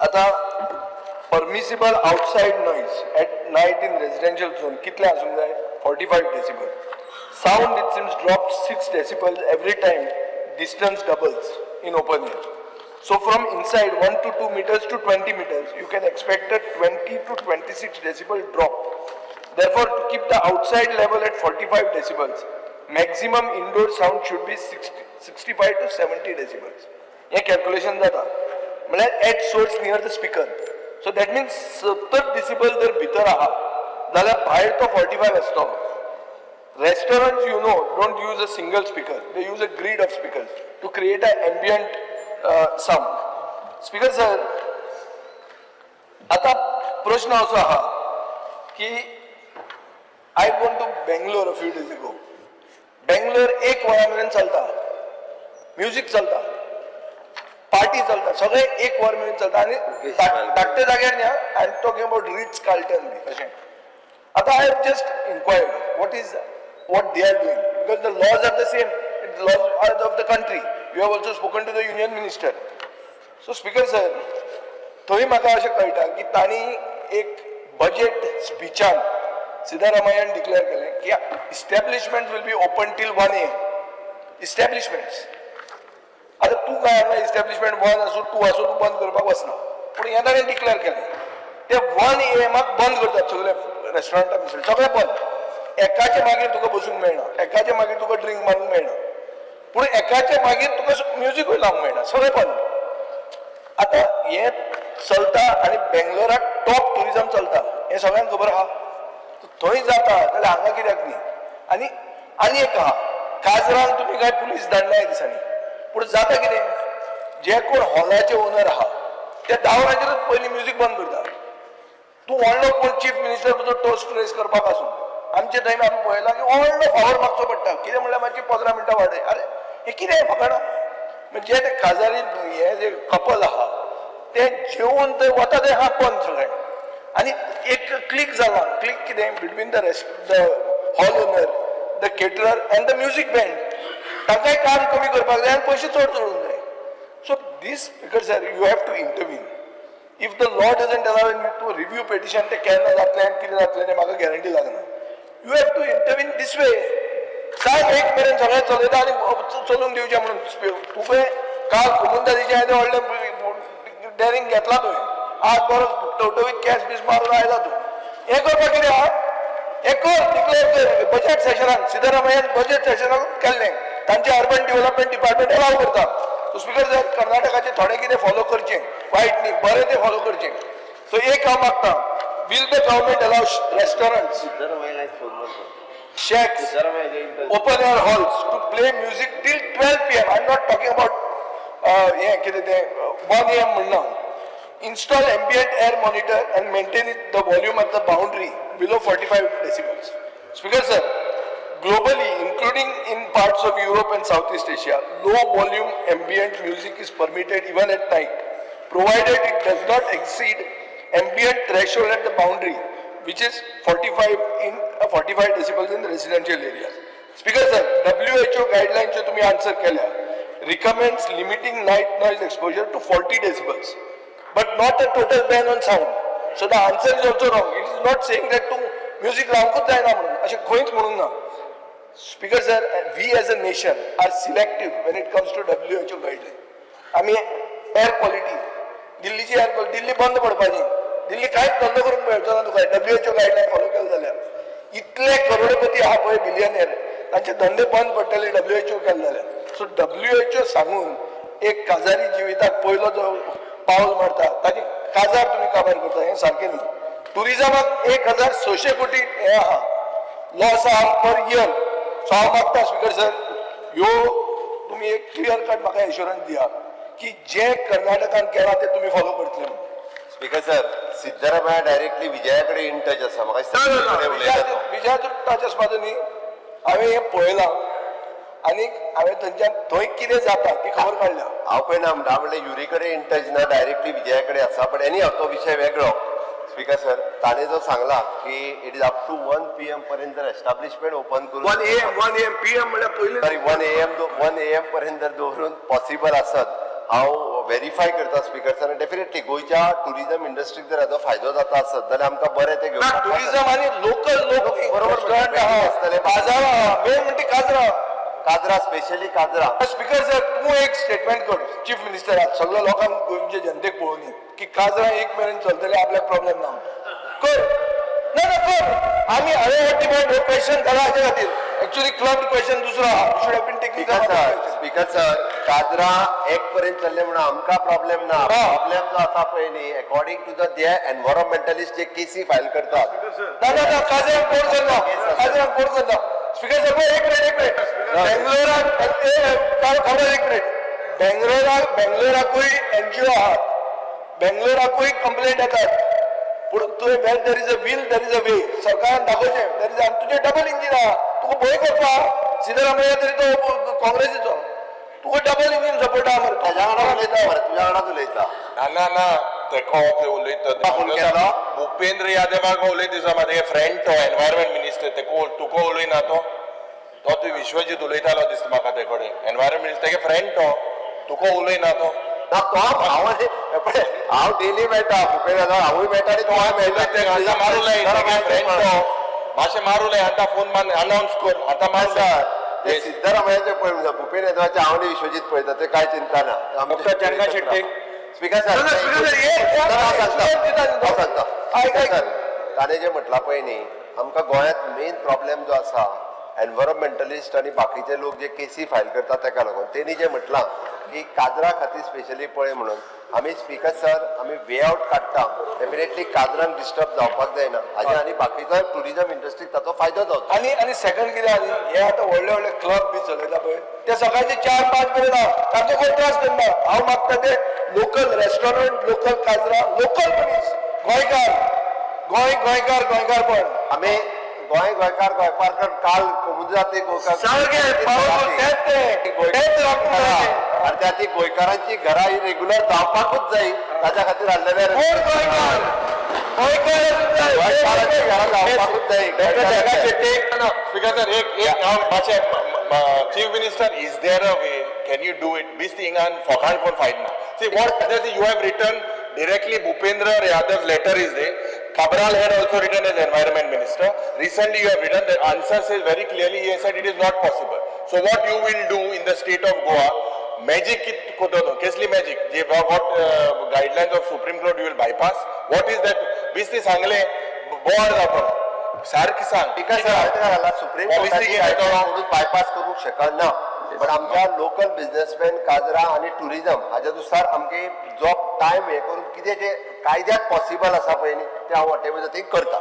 आता permissible outside noise at night in residential zone कितले आसूंक जाय 45 decibel. Sound it seems drops 6 decibels every time distance doubles in open air. So from inside 1 to 2 meters to 20 meters, you can expect a 20 to 26 decibel drop. Therefore, to keep the outside level at 45 decibels, maximum indoor sound should be 65 to 70 decibels. Here calculation data. At source near the speaker. So that means 70 decibel there bhitar aha. Dala bhayar to 45 asto. Restaurants, you know, don't use a single speaker. They use a grid of speakers to create an ambient sound. Speaker sir, आता प्रश्न असो आहा की I went to Bangalore a few days ago. Bangalore एक वरामेरेन चलता, music चलता, party चलता, सगळे एक वरामेरेन चलता आणि धाकटे जाग्यार न्या I am talking about Ritz Carlton बी अशें. आता I have just inquired what they are doing because the laws are the same. The laws are of the country. You have also spoken to the union minister. So speaker sir, थंय म्हाका अशें कळटा की तांणी एक budget स्पीचान सिद्धरामय्यान declare केलें की establishment will be open till 1 AM. Establishments आता तूं काय हांगा इस्टॅब्लिशमेंट 1 आसूं 2 आसूं तूं बंद करपाक वचना, पूण हें ताणें डिक्लेअर केलें ते 1 AM बंद करतात सगळे रेस्टॉरंटां बिस्टॉरंट सगळें बंद. एकाचे मागीर तुका बसूंक मेळना, एकाचे मागीर तुका ड्रिंक मारूंक मेळना, पूण एकाचे मागीर तुका म्युझिकूय लावंक मेळना, सगळें बंद. आता हें चलता आनी बेंगलोराक टॉप टुरिजम चलता हें सगळ्यांक खबर आहा. थंय जाता जाल्यार हांगा कित्याक न्ही. आनी एक आहा, काजरान तुमी काय पुलीस धाडला ह्या दिसांनी, पूण जाता कितें, जे कोण हॉलाचे ओनर आहा ते 10 वरांचेरच पयलीं म्युझिक बंद करता. तूं व्हडलो कोण चीफ मिनिस्टर तुजो टोस्ट रेस करपाक आसूं, आमचे थंय आमी पळयलां की व्हडलो फावर मागचो पडटा, कितें म्हणल्यार मातशी 15 मिनटां वाडय. अरे हें कितें म्हाका ना, म्हणजे ते काजारी हे जे कपल आहा ते जेवून थंय वता ते आहा बंद सगळें. आनी एक क्लिक जाला, क्लिक कितें between the hall owner, the caterer end the music band. तांकांय काम कमी करपाक जाय आनी पयशे चड जोडूंक जाय. So this speaker sir you have to intervene. If the law doesn't allow you to review petition ते केन्ना जातलें आनी कितें जातलें तें म्हाका गॅरंटी लागना. You have to intervene this way. सांग एक मेरेन सगळें चलयता आनी चलूंक दिवचें म्हणून. तुवें काल कुमुंदादीचे आनी व्हडलें डॅरिंग घेतला तुवें, आज बरो टवटवीत कॅश बीस मारून आयला तूं. हें करपाक कितें आहा, हें कर, डिक्लेअर कर. बजेट सेशनान सिद्धरामय्यान बजेट सेशनाक केल्लें, तांचे अर्बन डेव्हलपमेंट डिपार्टमेंट अलाव करता. सो स्पीकर सर, कर्नाटकाचे थोडें कितें फॉलो करचें, वायट न्ही, बरें तें फॉलो करचें. सो एक हांव मागता, will the government allow restaurants, shacks, open air halls to play music till 12 PM? I'm not talking about 1 AM म्हणना. Install ambient air monitor and maintain the volume at the boundary below 45 decibels. Speaker sir, globally, including in parts of Europe and Southeast Asia, low volume ambient music is permitted even at night, provided it does not exceed ambient threshold at the boundary, which is 45 decibels in residential areas. Speaker sir, WHO guidelines जो तुम्ही answer केल्या recommends limiting night noise exposure to 40 decibels, but not a total ban on sound. So the answer is also wrong. It is not saying that तू music लावंकूच जायना म्हणून, अशें खंयच म्हणूंक ना. Speaker sir, we as a nation are selective when it comes to WHO guidelines. आमी air quality, दिल्लीची एअर क्वालिटी, दिल्ली बंद पडपाची, दिल्ली कांयच बंद करूंक मेळचो ना तुका WHO गायडलायन फॉलो केले जाल्यार. इतले करोडपती आहा पळय बिलियनियर, तांचे धंदे बंद पडटले WHO केले जाल्यार. सो WHO सांगून एक काजारी जिविताक पयलो जो पावल मारता ताची काजार तुमी काबार करता, हें सारकें न्ही. टुरिजमाक 1600 कोटी हें आहा लॉस आहा पर इयर. सो हांव मागता स्पीकर सर, ह्यो तुमी एक क्लियर कट म्हाका एश्युरन्स दिया की जे कर्नाटकान केला ते तुम्ही फॉलो करतले. स्पीकर सर, सिद्धरामय्या डायरेक्टली विजयाकडे इन टच आसा. विजया टच आसपाचो न्ही, हांवें हें पळयलां आनी हांवें थंयच्यान थंय कितें जाता ती खबर काडल्या. हांव पळय ना म्हणल्यार युरी कडेन इन टच ना, डायरेक्टली विजयाकडे आसा. बट एनी हांव तो विशय वेगळो. स्पीकर सर, ताणे जो सांगला की it is up to 1 PM पर्यंत जर एस्टॅब्लिशमेंट ओपन करून 1 AM PM म्हणल्यार पयलीं 1 AM पर्यंत जर दवरून पॉसिबल आसत हांव व्हेरीफाय करता स्पीकर सर डेफिनेटली गोंयच्या टुरिजम इंडस्ट्रीक जर हाचो फायदो जाता आसत जाल्यार आमकां बरें ते घेवपाक टुरिझम आणि लोकल लोक बरोबर रेस्टॉरंट आसतले. बाजार मेन म्हणजे काजरा. काजरा स्पेशली काजरा स्पीकर सर तू एक स्टेटमेंट कर चीफ मिनिस्टराक सगळ्या लोकांक गोंयच्या जनतेक पळोवनी की काजरा एक मेरेन चलतले आपल्याक प्रॉब्लेम ना कर ना ना कर आम्ही अरे डिमांड क्वेश्चन करा हाचे खातीर एक्चुअली क्लब क्वेश्चन दुसरो आहा should have been taking speaker sir काजरा एक पर्यंत चल्ले म्हणून आमकां प्रॉब्लेम ना प्रॉब्लेम जो आसा पळय न्ही अकॉर्डिंग टू द जे एनवायरमेंटलिस्ट जे केसी फायल करतात ना ना ना काजराक कोण करना काजराक कोण करना स्पीकर सर एक मिनिट बेंगलोराक खबर एक मिनिट बेंगलोराकूय एनजीओ आहात बेंगलोराकूय कंप्लेंट येतात पूण तुवें where there is a will there is a way सरकारान दाखोवचें देर इज तुजें डबल इंजीन आहा तुका भंय करपा सिद्धरामय्या तरी तो काँग्रेसीचो तुका डबल इंजीन सपोर्ट आहा मरे ताज्या वांगडा उलयता मरे तुज्या वांगडाच उलयता ना ना तेको उलयता भुपेंद्र यादवाक उलयता दिसा म्हाजे फ्रेंड तो एनवायरमेंट मिनिस्टर तेको तुका उलयना तो तुवें विश्वजीत उलयतालो दिसता म्हाका ते कडेन एनवायरमेंट मिनिस्टर तेगे फ्रेंड तो तुका उलयना तो ना तो हांव डेली मेळटा भुपेन यादव हांवूय मेळटा आनी तोय मेळटा मारूलाय फ्रेंड तो मातशें मारूलाय आतां फोन अनाउन्स कर आतां मार ते सिद्धरामय्याचे पळय म्हणजे भुपेन यादवाचे हांव आनी विश्वजीत पळयता ते कांय चिंता ना doctor Chandra Shetty speaker sir ताणें जें म्हटलां पळय न्ही आमकां गोंयांत मेन प्रॉब्लेम जो आसा एनवायरमेंटलिस्ट आनी बाकीचे लोक जे केसी फायल करतात ताका लागून तेणी जें म्हटलां की काजरा खातीर स्पेशली पळय म्हणून आमी स्पीकर सर आमी वे आउट काडटा डेफिनेटली काजरांक डिस्टर्ब जावपाक जायना हाजे आनी बाकीचो टुरिजम इंडस्ट्रीक ताचो फायदो जावचो आणि सेकंड कितें आनी हे आतां व्हडले व्हडले क्लब बी चलयता पळय ते सकाळचे 4-5 पर्यंत आहा तांचो कोण त्रास करना हांव मागता ते लोकल रेस्टॉरंट लोकल काजरा लोकल मनीस गोंयकार पण आमी गोंयकार काल मुजाती आनी त्या ती गोंयकारांची घरां ही रेग्युलर जावपाकूच जाय ताच्या खातीर हाडलेले गोंयकारांची घरां जावपाकूच जाय chief minister is there a way can you do it this thing and fokhand kon fight na see what you have written directly Bhupendra Yadav's letter is there Kabral had also written as environment minister recently you have written the answer says very clearly he said it is not possible so what you will do in the state of Goa magic kit kodo kesli magic je what guidelines of Supreme Court you will bypass what is that bisni sangle board जातो सारखी सांग supreme कोर्टाची bypass करूंक शकना पण आमच्या local businessman काजरा आणि tourism हाच्या नुसार आमगे जो टायम हे करून कितें जे कायद्यात पॉसिबल आसा पळय न्ही ते हांव वॉटेवर ते करता